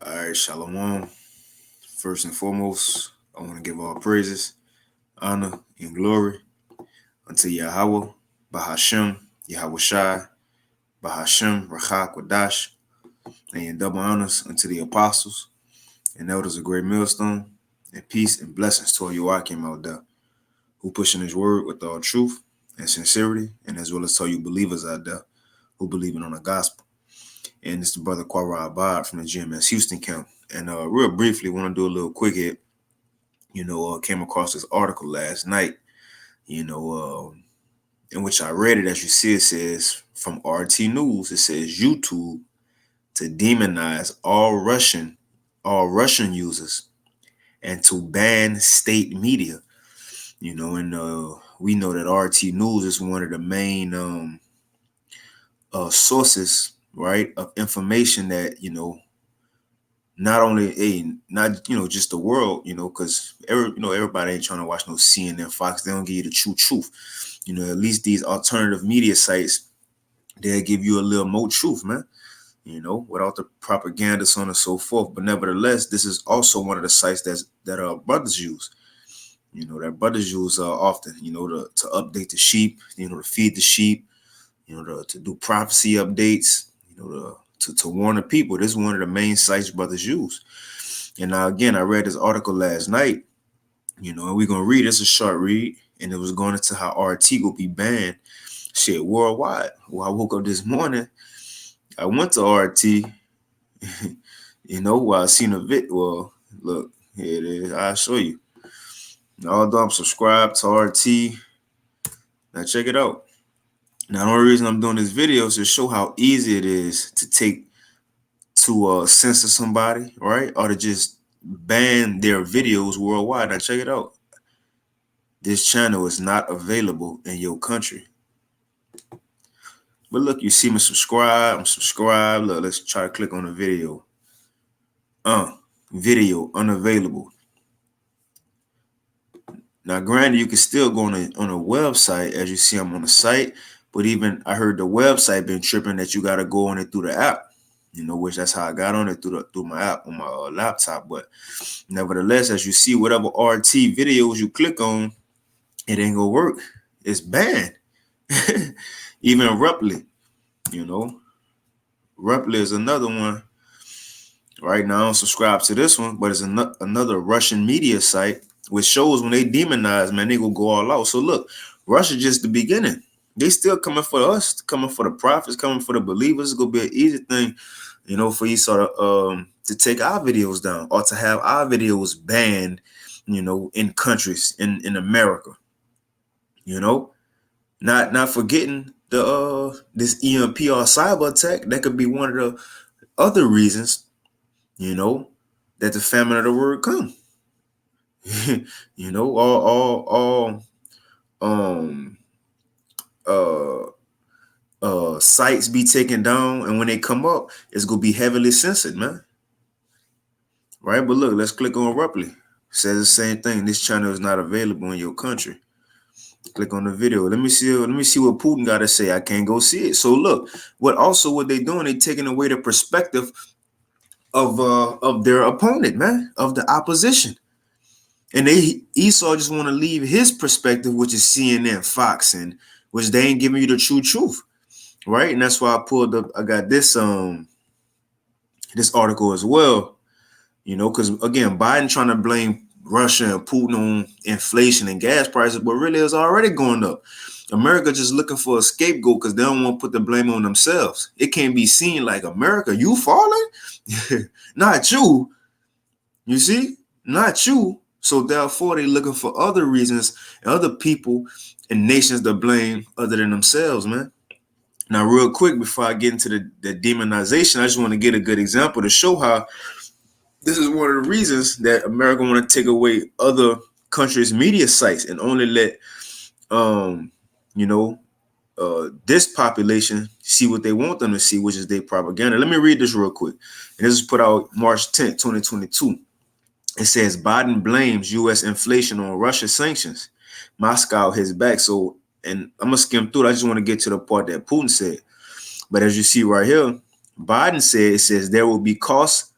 All right, Shalom. First and foremost, I want to give all praises, honor, and glory unto Yahweh, Bahashem, Yahweh Shai, Bahashem, Rachak, Wadash, and double honors unto the apostles and elders of Great Millstone, and peace and blessings to all you Akim out there who pushing his word with all truth and sincerity, and as well as to all you believers out there who believing on the gospel. And it's the brother Quara Abad from the GMS Houston camp. And real briefly, want to do a little quick hit. Came across this article last night, in which I read it. As you see, it says from RT News, it says YouTube to demonize all Russian users and to ban state media. And we know that RT News is one of the main sources, right, of information that, not only not just the world, because everybody ain't trying to watch no CNN, Fox. They don't give you the true truth. At least these alternative media sites, they'll give you a little more truth, man. Without the propaganda, so on and so forth. But nevertheless, this is also one of the sites that brothers use. That brothers use often. To update the sheep. To feed the sheep. To do prophecy updates. To warn the people. This is one of the main sites brothers use. And now again, I read this article last night, and we're gonna read. It's a short read, and it was going into how RT will be banned shit worldwide. Well, I woke up this morning, I went to RT, I seen a vid. Well, look, here it is. I'll show you. Although I'm subscribed to RT, now check it out. Now, the only reason I'm doing this video is to show how easy it is to censor somebody, right? Or to just ban their videos worldwide. Now check it out. This channel is not available in your country. But look, you see me subscribe. I'm subscribed. Look, let's try to click on the video. Video unavailable. Now, granted, you can still go on a website. As you see, I'm on the site. But even I heard the website been tripping that you got to go on it through the app. Which that's how I got on it through my app on my laptop. But nevertheless, as you see, whatever RT videos you click on, it ain't gonna work. It's banned. Even abruptly, Reply is another one. Right now, I don't subscribe to this one, but it's another Russian media site which shows when they demonize, man, they gonna go all out. So look, Russia just the beginning. They still coming for us, coming for the prophets, coming for the believers. It's gonna be an easy thing, for you sort of to take our videos down or to have our videos banned, in countries in America. Not forgetting this EMP or cyber attack. That could be one of the other reasons, that the famine of the word come. All sites be taken down, and when they come up, it's gonna be heavily censored, man. Right? But look, let's click on Reply. Says the same thing. This channel is not available in your country. Click on the video. Let me see what Putin got to say. I can't go see it. So look, what they doing? They taking away the perspective of their opponent, man, of the opposition. And Esau just want to leave his perspective, which is CNN, Fox, and which they ain't giving you the true truth, right? And that's why I pulled up. I got this this article as well, because again, Biden trying to blame Russia and Putin on inflation and gas prices, but really it's already going up. America just looking for a scapegoat because they don't want to put the blame on themselves. It can't be seen like America, you falling, not you. You see, not you. So therefore, they're looking for other reasons and other people and nations to blame other than themselves, man. Now, real quick, before I get into the demonization, I just want to get a good example to show how this is one of the reasons that America want to take away other countries' media sites and only let, this population see what they want them to see, which is their propaganda. Let me read this real quick. And this is put out March 10th, 2022. It says Biden blames U.S. inflation on Russia sanctions. Moscow his back. So, and I'm going to skim through it. I just want to get to the part that Putin said. But as you see right here, Biden said, it says there will be costs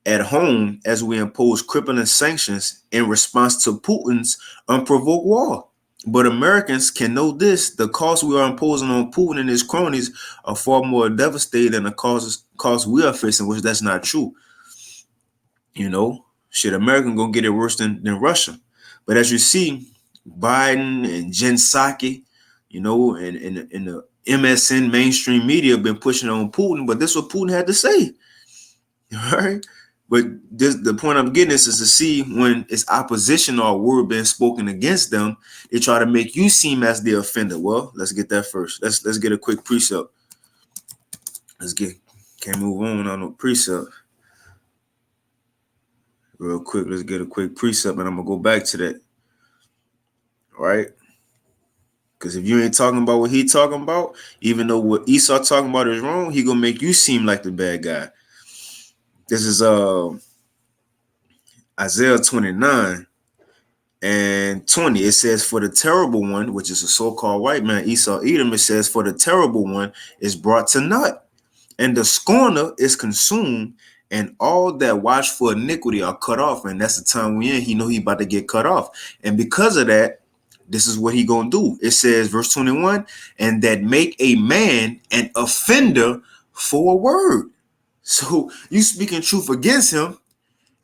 at home as we impose crippling sanctions in response to Putin's unprovoked war. But Americans can know this: the costs we are imposing on Putin and his cronies are far more devastating than the costs we are facing, which that's not true. You know, shit, America gonna get it worse than Russia. But as you see, Biden and Jen Psaki, you know, and the MSN mainstream media have been pushing on Putin, but this is what Putin had to say. All right. But the point I'm getting is to see when it's opposition or a word being spoken against them, they try to make you seem as the offender. Well, let's get that first. Let's get a quick precept. Can't move on no precept. Real quick, let's get a quick precept, and I'm gonna go back to that. All right. Because if you ain't talking about what he talking about, even though what Esau talking about is wrong, he gonna make you seem like the bad guy. This is Isaiah 29 and 20. It says, for the terrible one, which is a so-called white man, Esau Edom, it says, for the terrible one is brought to naught, and the scorner is consumed, and all that watch for iniquity are cut off. And that's the time we in. He know he about to get cut off. And because of that, this is what he gonna do. It says, verse 21, and that make a man an offender for a word. So you speaking truth against him,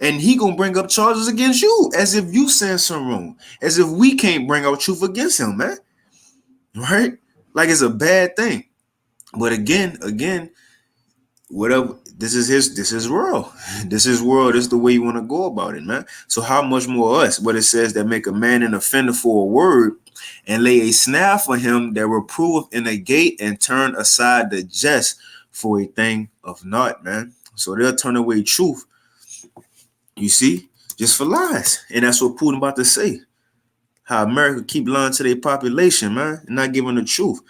and he gonna bring up charges against you, as if you saying something wrong, as if we can't bring out truth against him, man. Right? Like it's a bad thing. But again, whatever. This is his world. This is world. This is the way you want to go about it, man. So how much more us? But it says that make a man an offender for a word, and lay a snare for him that reproveth in a gate, and turn aside the jest for a thing of naught, man. So they'll turn away truth. You see, just for lies. And that's what Putin about to say. How America keep lying to their population, man, and not giving the truth.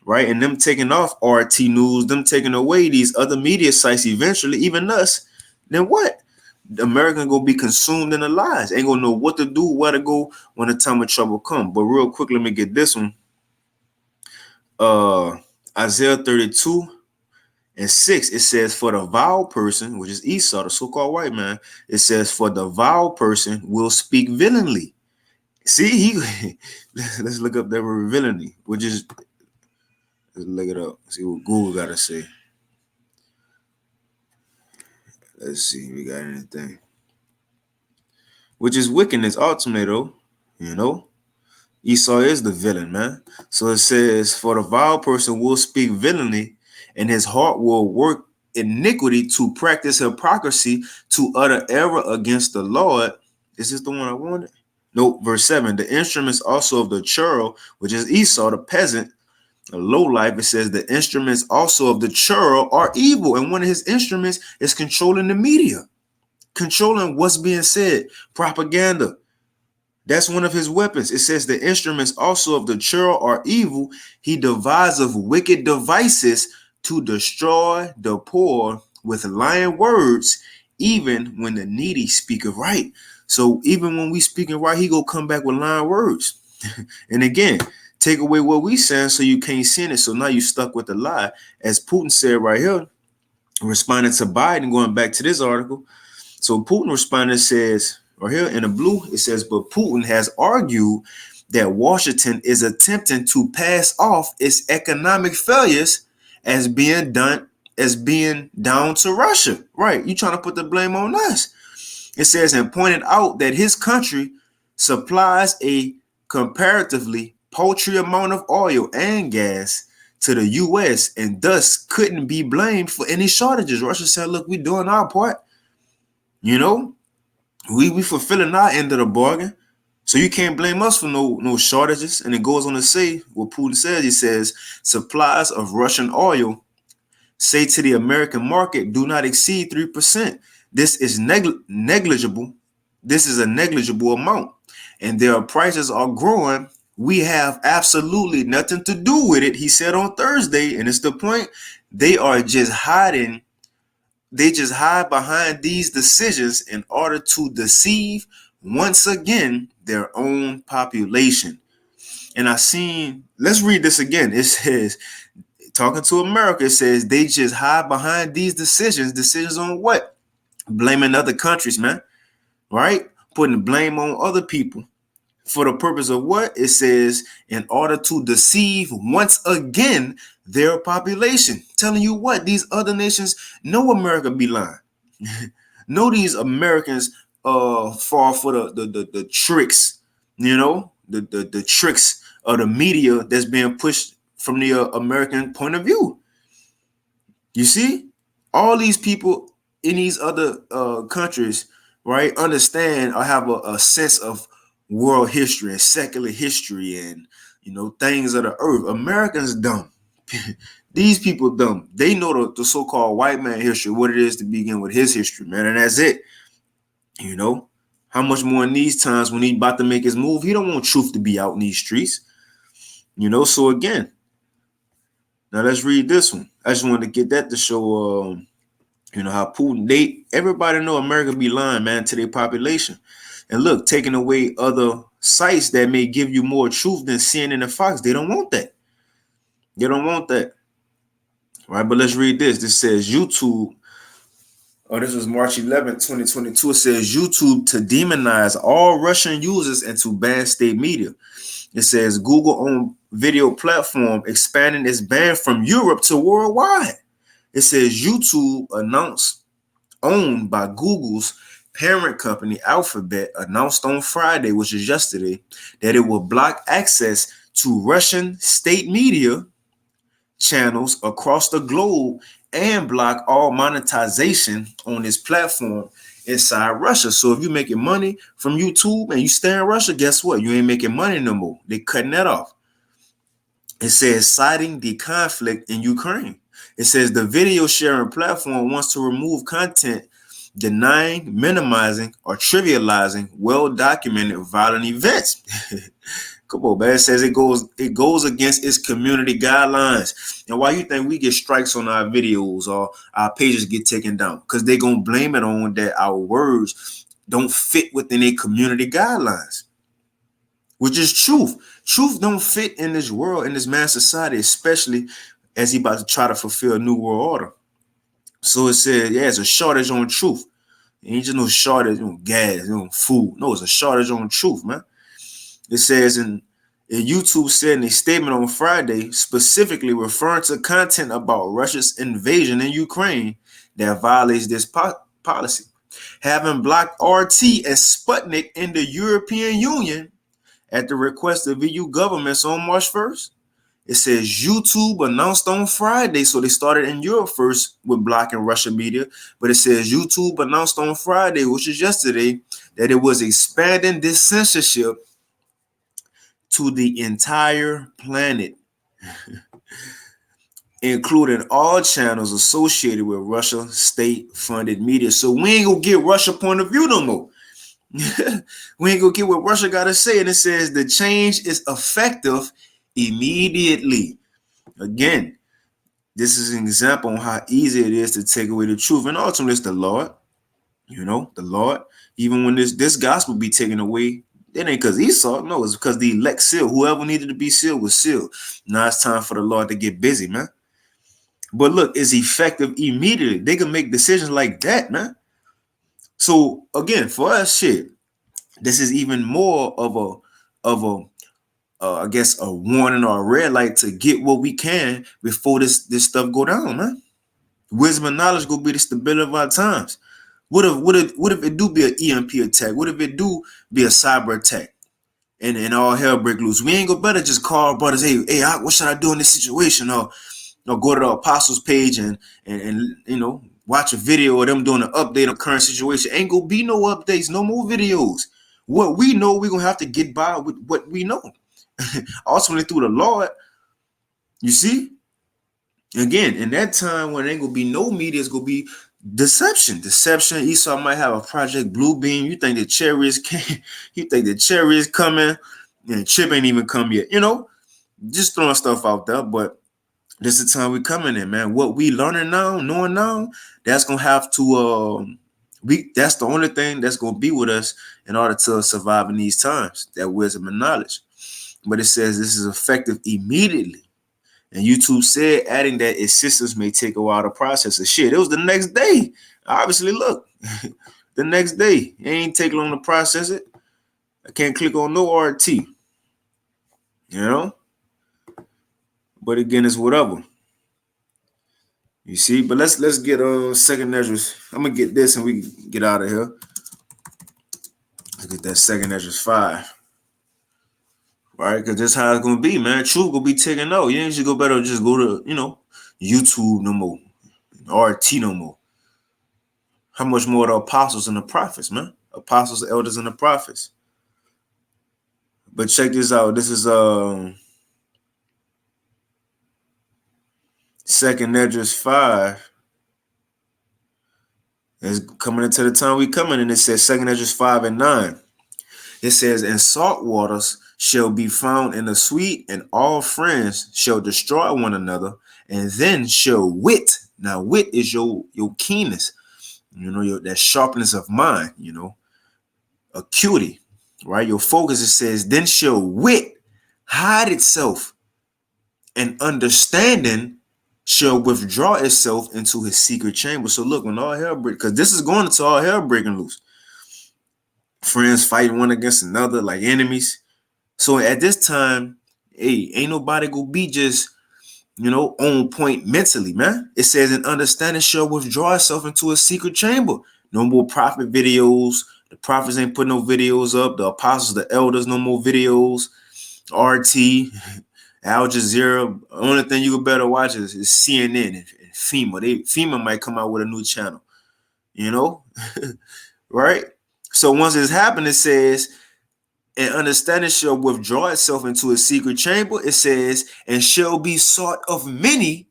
Right? And them taking off RT News, them taking away these other media sites eventually, even us, then what? The American gonna be consumed in the lies. Ain't gonna know what to do, where to go when the time of trouble come. But real quick, let me get this one. Isaiah 32 and 6, it says, for the vile person, which is Esau, the so-called white man, it says, for the vile person will speak villainly. See, let's look up that word villainy, which is, let's look it up. See what Google got to say. Let's see if we got anything. Which is wickedness ultimately, though. You know, Esau is the villain, man. So it says, for the vile person will speak villainy, and his heart will work iniquity to practice hypocrisy, to utter error against the Lord. Is this the one I wanted? No, verse 7. The instruments also of the churl, which is Esau, the peasant, a low life, it says the instruments also of the churl are evil, and one of his instruments is controlling the media, controlling what's being said, propaganda. That's one of his weapons. It says the instruments also of the churl are evil. He deviseth wicked devices to destroy the poor with lying words, even when the needy speaketh right. So even when we speaking right, he go come back with lying words. And again, take away what we saying so you can't sin it. So now you stuck with the lie. As Putin said right here, responding to Biden, going back to this article. So Putin responded, says, right here in the blue, it says, but Putin has argued that Washington is attempting to pass off its economic failures as being down to Russia. Right. You trying to put the blame on us. It says, and pointed out that his country supplies a comparatively paltry amount of oil and gas to the U.S. and thus couldn't be blamed for any shortages. Russia said, look, we doing our part. You know, we fulfilling our end of the bargain. So you can't blame us for no shortages. And it goes on to say what Putin says. He says supplies of Russian oil, say to the American market, do not exceed 3%. This is negligible. This is a negligible amount. And their prices are growing. We have absolutely nothing to do with it, he said on Thursday. And it's the point. They are just hiding. They just hide behind these decisions in order to deceive, once again, their own population. And let's read this again. It says, talking to America, it says they just hide behind these decisions. Decisions on what? blaming other countries, man, right? Putting blame on other people. For the purpose of what? It says, in order to deceive once again their population. Telling you what? These other nations know America be lying. Know these Americans fall for the tricks, the tricks of the media that's being pushed from the American point of view. You see? All these people in these other countries, right, understand or have a sense of world history and secular history and things of the earth. Americans dumb. These people dumb. They know the so-called white man history, what it is to begin with his history, man, and that's it. How much more in these times when he about to make his move, he don't want truth to be out in these streets. So again, now let's read this one. I just wanted to get that to show how Putin, everybody know America be lying, man, to their population. And look, taking away other sites that may give you more truth than CNN and Fox. They don't want that. They don't want that. All right, but let's read this. This says YouTube. Oh, this was March 11th, 2022. It says YouTube to demonize all Russian users and to ban state media. It says Google-owned video platform expanding its ban from Europe to worldwide. It says YouTube announced, owned by Google's parent company Alphabet, announced on Friday, which is yesterday, that it will block access to Russian state media channels across the globe and block all monetization on this platform inside Russia. So if you're making money from YouTube and you stay in Russia, guess what? You ain't making money no more. They're cutting that off. It says, citing the conflict in Ukraine. It says the video sharing platform wants to remove content denying, minimizing, or trivializing well-documented violent events. Come on, man. It says it goes against its community guidelines. And why you think we get strikes on our videos or our pages get taken down? Because they're going to blame it on that our words don't fit within their community guidelines, which is truth. Truth don't fit in this world, in this man society, especially as he about to try to fulfill a new world order. So it says, yeah, it's a shortage on truth. It ain't just no shortage on gas, food. No, it's a shortage on truth, man. It says, and YouTube said in a statement on Friday, specifically referring to content about Russia's invasion in Ukraine that violates this policy. Having blocked RT and Sputnik in the European Union at the request of EU governments on March 1st. It says YouTube announced on Friday, so they started in Europe first with blocking Russian media, but it says YouTube announced on Friday, which is yesterday, that it was expanding this censorship to the entire planet, including all channels associated with Russia state-funded media. So we ain't gonna get Russia point of view no more. We ain't gonna get what Russia gotta say. And it says the change is effective immediately. Again, this is an example on how easy it is to take away the truth. And ultimately, it's the Lord. The Lord. Even when this gospel be taken away, it ain't because Esau. No, it's because the elect sealed. Whoever needed to be sealed was sealed. Now it's time for the Lord to get busy, man. But look, it's effective immediately. They can make decisions like that, man. So again, for us, this is even more of a I guess a warning or a red light to get what we can before this stuff go down, man. Wisdom and knowledge gonna be the stability of our times. What if it do be an EMP attack? What if it do be a cyber attack? And all hell break loose? We ain't gonna better just call brothers, hey, what should I do in this situation? Or go to the apostles page and watch a video of them doing an update on current situation. Ain't gonna be no updates, no more videos. What we know, we're gonna have to get by with what we know. Ultimately through the Lord. You see? Again, in that time when there ain't gonna be no media, it's gonna be deception. Esau might have a Project Bluebeam. You think the chariots came, you think the chariots coming, and Chip ain't even come yet. Just throwing stuff out there, but this is the time we coming in, man. What we learning now, knowing now, that's gonna have to that's the only thing that's gonna be with us in order to survive in these times, that wisdom and knowledge. But it says this is effective immediately. And YouTube said, adding that its systems may take a while to process it. It was the next day. Obviously, look, The next day. It ain't take long to process it. I can't click on no RT. You know? But again, it's whatever. You see? But let's get second Esdras. I'm gonna get this and we get out of here. Let's get that second Esdras 5. Right? Because that's how it's gonna be, man. Truth gonna be taken out. You ain't just go better just go to, YouTube no more. RT no more. How much more the apostles and the prophets, man? Apostles, the elders, and the prophets. But check this out. This is second Esdras 5. It's coming into the time we coming, and it says second Esdras 5 and 9. It says, and salt waters shall be found in the sweet, and all friends shall destroy one another, and then shall wit. Now, wit is your keenness, that sharpness of mind, acuity, right? Your focus, it says, then shall wit hide itself, and understanding shall withdraw itself into his secret chamber. So look, when all hell breaks, because this is going into all hell breaking loose. Friends fighting one against another like enemies. So at this time, hey, ain't nobody gonna be just, on point mentally, man. It says an understanding shall withdraw itself into a secret chamber. No more prophet videos. The prophets ain't putting no videos up. The apostles, the elders, no more videos. RT, Al Jazeera. The only thing you better watch is CNN and FEMA. FEMA might come out with a new channel, right? So once it's happened, it says, and understanding shall withdraw itself into a secret chamber. It says, and shall be sought of many,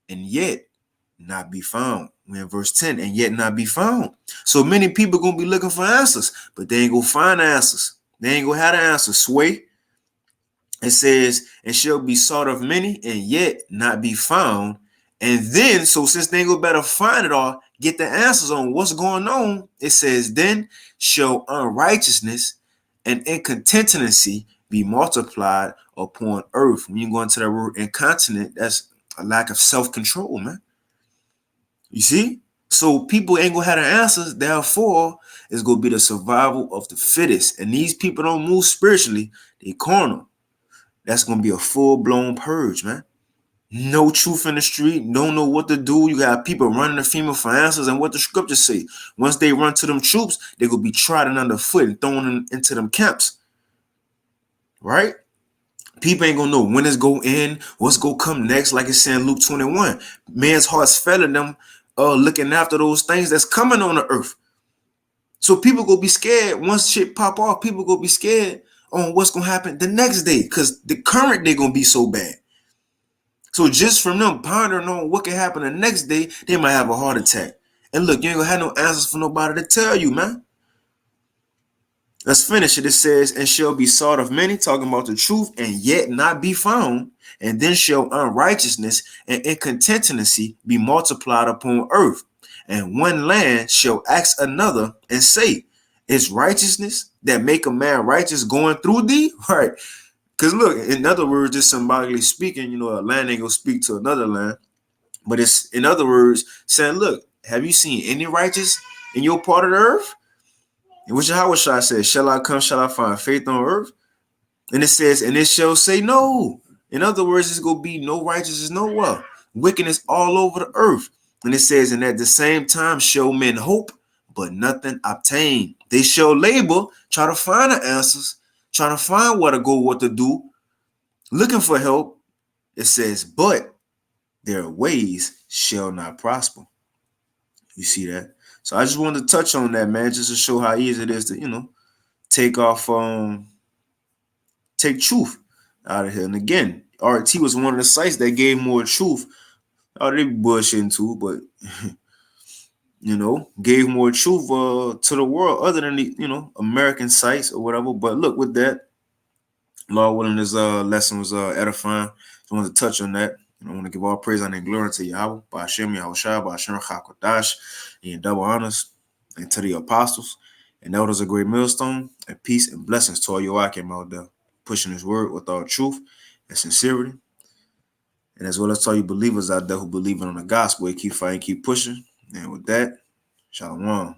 and yet not be found. We're in verse 10, and yet not be found. So many people going to be looking for answers, but they ain't going to find answers. They ain't going to have the answers. Sway. It says, and shall be sought of many, and yet not be found. And then, so since they ain't going to better find it all, get the answers on what's going on, it says, then shall unrighteousness and incontinency be multiplied upon earth. When you go into that word incontinent, that's a lack of self-control, man. You see? So people ain't gonna have the answers. Therefore, it's gonna be the survival of the fittest. And these people don't move spiritually, they carnal. That's gonna be a full-blown purge, man. No truth in the street, don't know what to do. You got people running the FEMA for answers, and what the scriptures say. Once they run to them troops, they're gonna be trodden underfoot and thrown into them camps. Right? People ain't gonna know when it's go in, what's gonna come next, like it's saying Luke 21. Man's heart's failing them, looking after those things that's coming on the earth. So people gonna be scared once shit pop off. People gonna be scared on what's gonna happen the next day, because the current day gonna be so bad. So just from them pondering on what can happen the next day, they might have a heart attack. And look, you ain't gonna have no answers for nobody to tell you, man. Let's finish it. It says, and shall be sought of many, talking about the truth, and yet not be found. And then shall unrighteousness and incontinency be multiplied upon earth. And one land shall ask another and say, is righteousness that make a man righteous going through thee? Right. Because look, in other words, just symbolically speaking, a land ain't gonna speak to another land. But it's, in other words, saying, look, have you seen any righteous in your part of the earth? And which Yahushua says, shall I come, shall I find faith on earth? And it says, and it shall say no. In other words, it's going to be no righteousness nowhere. Wickedness all over the earth. And it says, and at the same time shall men hope, but nothing obtain. They shall labor, try to find the answers, trying to find where to go, what to do, looking for help. It says, but their ways shall not prosper. You see that? So I just wanted to touch on that, man, just to show how easy it is to, take truth out of here. And again, RT was one of the sites that gave more truth. Oh, they bullshitting too, but gave more truth to the world other than the American sites or whatever. But look, with that, Lord willing, this lesson was edifying. Just wanted to touch on that. I want to give all praise and glory to Yahweh, by Hashem, Yahushua, by Hashem, Chakodash, in double honors, and to the apostles, and elders of Great Millstone, and peace and blessings to all Yoakim out there, pushing his word with all truth and sincerity, and as well as to all you believers out there who believe in the gospel, keep fighting, keep pushing. And with that, Shalom.